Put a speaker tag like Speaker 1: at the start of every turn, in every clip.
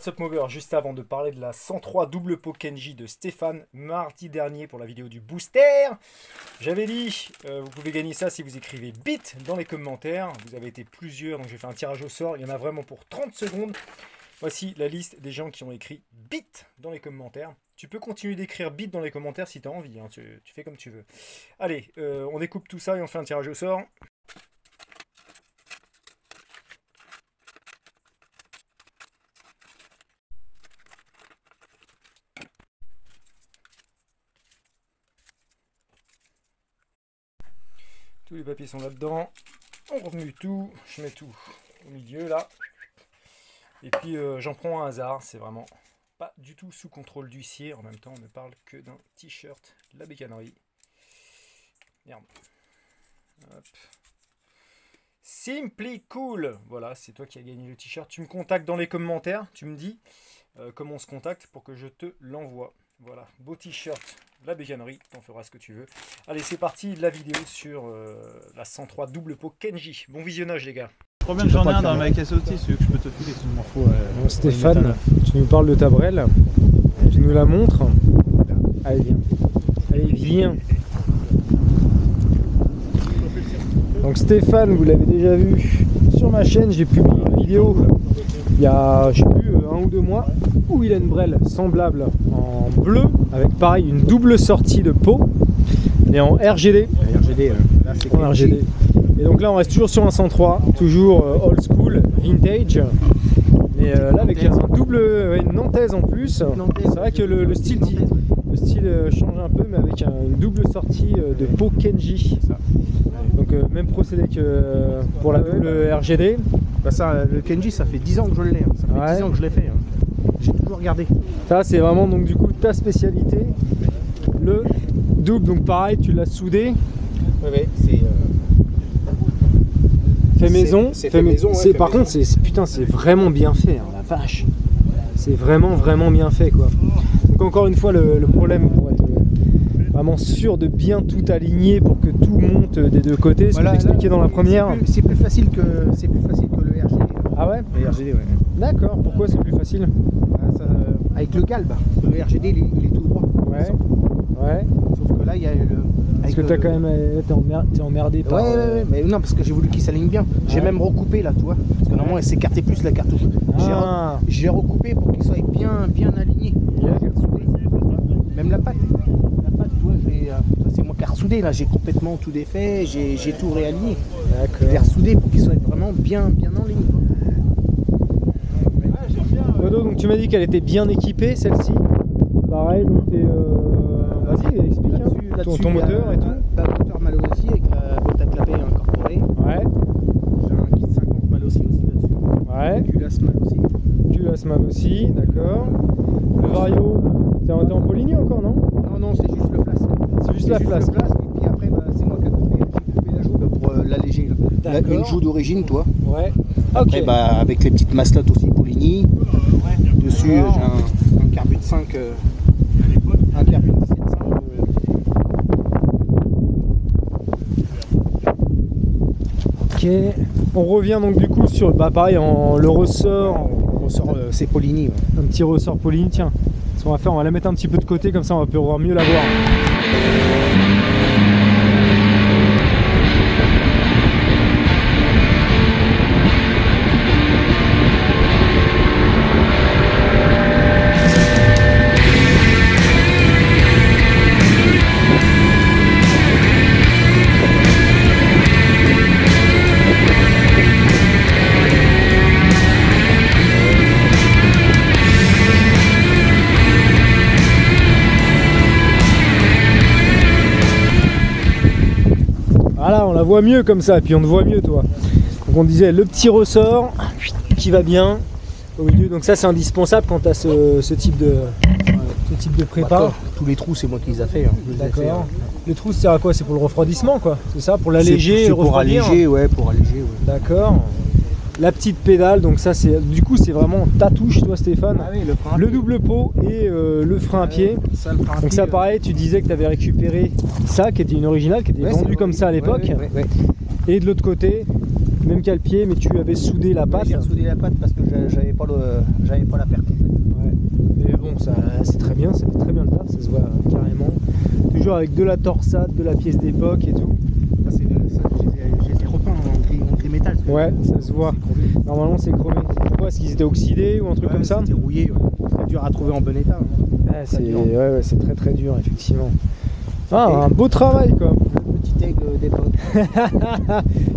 Speaker 1: What's up Mover, juste avant de parler de la 103 double pot Kenji de Stéphane, mardi dernier pour la vidéo du booster, j'avais dit, vous pouvez gagner ça si vous écrivez BIT dans les commentaires. Vous avez été plusieurs, donc j'ai fait un tirage au sort, il y en a vraiment pour 30 secondes. Voici la liste des gens qui ont écrit BIT dans les commentaires. Tu peux continuer d'écrire BIT dans les commentaires si tu as envie, hein. Tu fais comme tu veux. Allez, on découpe tout ça et on fait un tirage au sort. Tous les papiers sont là-dedans. On remue tout. Je mets tout au milieu là. Et puis j'en prends un hasard. C'est vraiment pas du tout sous contrôle d'huissier. En même temps, on ne parle que d'un t-shirt. La bécannerie. Merde. Hop. Simply Cool. Voilà, c'est toi qui as gagné le t-shirt. Tu me contactes dans les commentaires. Tu me dis comment on se contacte pour que je te l'envoie. Voilà, beau t-shirt, la bécannerie, t'en feras ce que tu veux. Allez, c'est parti, la vidéo sur la 103 double pot Kenji. Bon visionnage les gars.
Speaker 2: Combien j'en ai un dans ma caisse outil, celui que je peux te filer, tu m'en fous.
Speaker 3: Bon, Stéphane, tu nous parles de ta brelle, tu nous la montres. Allez viens, allez viens. Donc Stéphane, vous l'avez déjà vu sur ma chaîne, j'ai publié une vidéo il y a, je sais plus, 1 ou 2 mois, où il a une brelle semblable en bleu, avec pareil une double sortie de pot, mais en RGD.
Speaker 2: Là, c'est
Speaker 3: En RGD. Et donc là on reste toujours sur un 103, toujours old school, vintage, mais là avec un double, une nantaise en plus. C'est vrai que le style change un peu, mais avec une double sortie de pot Kenji. Donc même procédé que pour la double RGD.
Speaker 2: Bah ça, le Kenji, ça fait 10 ans que je l'ai, hein. Ça fait 10 ans que je l'ai fait, hein. J'ai toujours regardé.
Speaker 3: Ça c'est vraiment donc du coup ta spécialité, le double. Donc pareil, tu l'as soudé.
Speaker 2: Ouais, c'est
Speaker 3: fait maison.
Speaker 2: fait maison, ouais,
Speaker 3: par contre, putain, c'est vraiment bien fait, hein, la vache. C'est vraiment bien fait quoi. Donc encore une fois, le problème pour être vraiment sûr de bien tout aligner pour que tout monte des deux côtés, ce que j'expliquais dans la première.
Speaker 2: C'est plus facile que le RGD.
Speaker 3: Ah ouais?
Speaker 2: Le RGD, ouais.
Speaker 3: D'accord, pourquoi c'est plus facile?
Speaker 2: Avec le galbe, le RGD il est tout droit.
Speaker 3: Ouais.
Speaker 2: Sauf que là il y a le.
Speaker 3: Parce que t'as quand même. T'es emmerdé par.
Speaker 2: Ouais, mais non, parce que j'ai voulu qu'il s'aligne bien. J'ai même recoupé là, tu vois. Parce que normalement elle s'écartait plus la cartouche. J'ai recoupé pour qu'il soit bien aligné. Même la patte. Tu vois, c'est moi qui ai ressoudé là, j'ai complètement tout défait, j'ai tout réaligné.
Speaker 3: D'accord.
Speaker 2: Je l'ai ressoudé pour qu'il soit vraiment bien en ligne.
Speaker 3: Modo, donc tu m'as dit qu'elle était bien équipée celle-ci. Pareil, donc t'es. Vas-y, explique hein. Ton moteur et tout.
Speaker 2: Le moteur Malo aussi avec la boîte à clapet incorporée.
Speaker 3: Ouais.
Speaker 2: J'ai un kit 50 Malo aussi là-dessus.
Speaker 3: Ouais.
Speaker 2: Culasse Malo aussi.
Speaker 3: Culasse Mal aussi, d'accord. Le Vario, t'es en Poligny encore, non?
Speaker 2: Non, c'est juste le flasque.
Speaker 3: C'est juste la flasque.
Speaker 2: Et puis après, c'est moi qui ai coupé la joue pour l'alléger. Une joue d'origine, toi.
Speaker 3: Ouais.
Speaker 2: Après,
Speaker 3: Ok.
Speaker 2: avec les petites maslottes aussi Poligny. Dessus, j'ai un carbut 5. Un carbut 17.5.
Speaker 3: Ok. On revient donc du coup sur pareil le ressort.
Speaker 2: C'est Poligny. Ouais.
Speaker 3: Un petit ressort Poligny, tiens. Ce qu'on va faire, on va la mettre un petit peu de côté, comme ça on va pouvoir mieux la voir. Voilà, on la voit mieux comme ça, et puis on te voit mieux toi. Donc on disait le petit ressort qui va bien au milieu, donc ça c'est indispensable quand tu as ce type de prépa.
Speaker 2: Tous les trous, c'est moi qui les ai fait. Hein.
Speaker 3: D'accord. Les trous, c'est à quoi? C'est pour le refroidissement quoi? C'est ça? Pour l'alléger?
Speaker 2: Pour alléger, ouais, pour alléger. Ouais.
Speaker 3: D'accord. La petite pédale, donc ça c'est du coup c'est vraiment ta touche toi Stéphane.
Speaker 2: Ah oui,
Speaker 3: le double pot et le frein à pied.
Speaker 2: Ça, le frein à
Speaker 3: donc
Speaker 2: pied,
Speaker 3: ça pareil, tu disais que tu avais récupéré ça qui était une originale, qui était vendue comme ça à l'époque.
Speaker 2: Ouais.
Speaker 3: Et de l'autre côté, même qu'à le pied, mais tu avais soudé la patte.
Speaker 2: J'ai soudé la patte parce que j'avais pas la paire complète.
Speaker 3: Ouais. Mais bon, c'est très bien, ça fait très bien le taf, ça se voit carrément. Toujours avec de la torsade, de la pièce d'époque et tout.
Speaker 2: Ça, j'ai repeint en gris métal.
Speaker 3: Ouais, ça se voit. Normalement, c'est chromé. Pourquoi? Est-ce qu'ils étaient oxydés ou un truc comme ça?
Speaker 2: C'était rouillé, ouais. C'est dur à trouver en bon état.
Speaker 3: Ouais, c'est très très dur, effectivement. Ah, un beau travail quoi.
Speaker 2: Le petit aigle d'époque.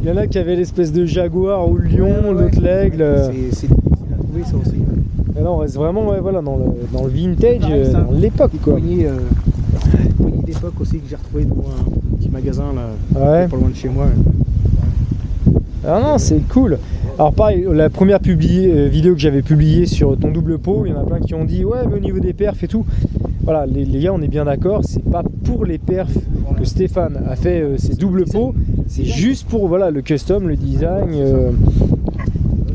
Speaker 3: Il y en a qui avaient l'espèce de jaguar ou le lion, l'autre l'aigle.
Speaker 2: C'est difficile à trouver ça aussi.
Speaker 3: Et là on reste vraiment voilà, dans le vintage, dans l'époque quoi.
Speaker 2: Poignée d'époque aussi que j'ai retrouvé devant un petit magasin là,
Speaker 3: ouais.
Speaker 2: pas loin de chez moi.
Speaker 3: Ah non, c'est cool. Alors pareil, la première vidéo que j'avais publiée sur ton double pot, il y en a plein qui ont dit ouais mais au niveau des perfs et tout. Voilà, les gars, on est bien d'accord, c'est pas pour les perfs que Stéphane a fait ces doubles pots, c'est juste pour voilà, le custom, le design,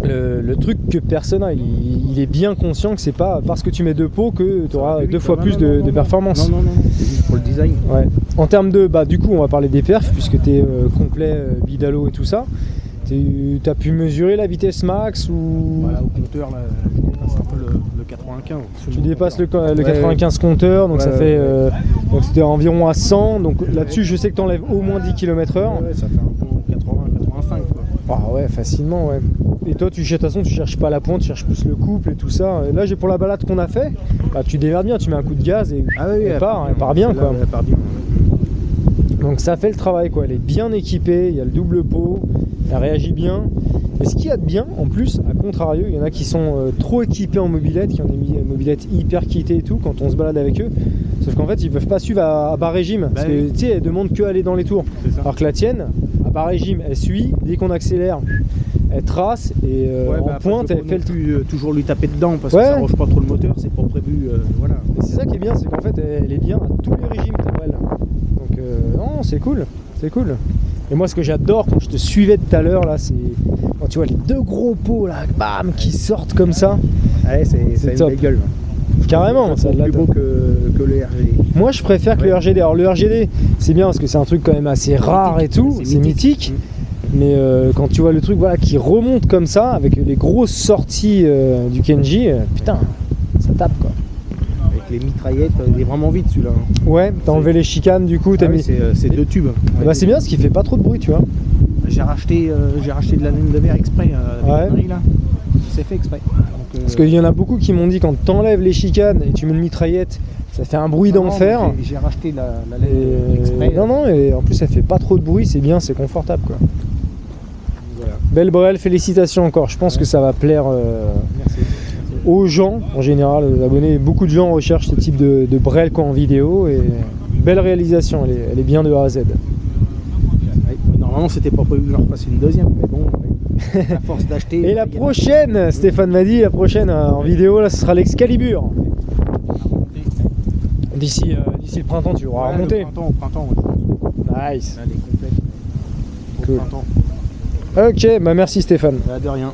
Speaker 3: le truc que personne a. Il est bien conscient que c'est pas parce que tu mets 2 pots que tu auras 2 fois plus de performance.
Speaker 2: Non, c'est juste pour le design.
Speaker 3: Ouais. En termes de, du coup, on va parler des perfs puisque tu es complet bidalo et tout ça. Tu as pu mesurer la vitesse max ou...
Speaker 2: Voilà, au compteur, là, je dépasse un peu le 95.
Speaker 3: Tu dépasses le 95 compteur, donc ça fait... donc c'était environ à 100, donc là-dessus je sais que tu enlèves au moins 10 km/h.
Speaker 2: Ouais, ça fait un bon 80-85 quoi.
Speaker 3: Ah ouais, facilement, ouais. Et toi, de toute façon, tu cherches pas la pointe, tu cherches plus le couple et tout ça. Et là, pour la balade qu'on a fait, tu déverdes bien, tu mets un coup de gaz et elle part bien quoi.
Speaker 2: Elle part bien.
Speaker 3: Donc ça fait le travail quoi, elle est bien équipée, il y a le double pot, elle réagit bien. Et ce qu'il y a de bien en plus, à contrario, il y en a qui sont trop équipés en mobilette, qui ont des mobilettes hyper kitées et tout quand on se balade avec eux. Sauf qu'en fait ils peuvent pas suivre à bas régime, parce que tu sais, elle demande que aller dans les tours. Alors que la tienne, à bas régime, elle suit, dès qu'on accélère, elle trace et en pointe elle fait le truc.
Speaker 2: Toujours lui taper dedans parce que ça roche pas trop le moteur, c'est pas prévu. Voilà.
Speaker 3: Et c'est ça qui est bien, c'est qu'en fait elle est bien à tous les régimes t'appelles. Donc non, c'est cool, c'est cool. Et moi ce que j'adore quand je te suivais tout à l'heure là, c'est quand tu vois les 2 gros pots là, bam, qui sortent comme ça.
Speaker 2: Ouais, c'est une belle gueule.
Speaker 3: Carrément, ça
Speaker 2: plus beau que le RGD.
Speaker 3: Moi je préfère que le RGD. Alors le RGD c'est bien parce que c'est un truc quand même assez rare et tout, c'est mythique. Mais quand tu vois le truc voilà, qui remonte comme ça, avec les grosses sorties du Kenji, putain, ça tape quoi.
Speaker 2: Avec les mitraillettes, il est vraiment vite celui-là.
Speaker 3: Ouais, t'as enlevé les chicanes du coup, t'as mis...
Speaker 2: c'est 2 tubes.
Speaker 3: Bah c'est bien parce qu'il fait pas trop de bruit tu vois.
Speaker 2: J'ai racheté de la laine de verre exprès avec la là. C'est fait exprès. Donc,
Speaker 3: parce qu'il y en a beaucoup qui m'ont dit quand t'enlèves les chicanes et tu mets une mitraillette, ça fait un bruit d'enfer.
Speaker 2: J'ai racheté la laine exprès.
Speaker 3: Non, et en plus ça fait pas trop de bruit, c'est bien, c'est confortable quoi.
Speaker 2: Voilà.
Speaker 3: Belle Brel, félicitations encore, je pense que ça va plaire aux gens en général, aux abonnés. Beaucoup de gens recherchent ce type de Brel quoi, en vidéo et belle réalisation, elle est bien de A à Z.
Speaker 2: Normalement c'était pas prévu que je refasse une deuxième, mais bon, à force d'acheter...
Speaker 3: Et la prochaine, Stéphane m'a dit, la prochaine en vidéo, là ce sera l'Excalibur. D'ici le printemps tu auras remonté.
Speaker 2: Au printemps, ouais.
Speaker 3: Nice.
Speaker 2: Elle est complète. Au
Speaker 3: Cool.
Speaker 2: printemps.
Speaker 3: Ok, bah merci Stéphane.
Speaker 2: De rien.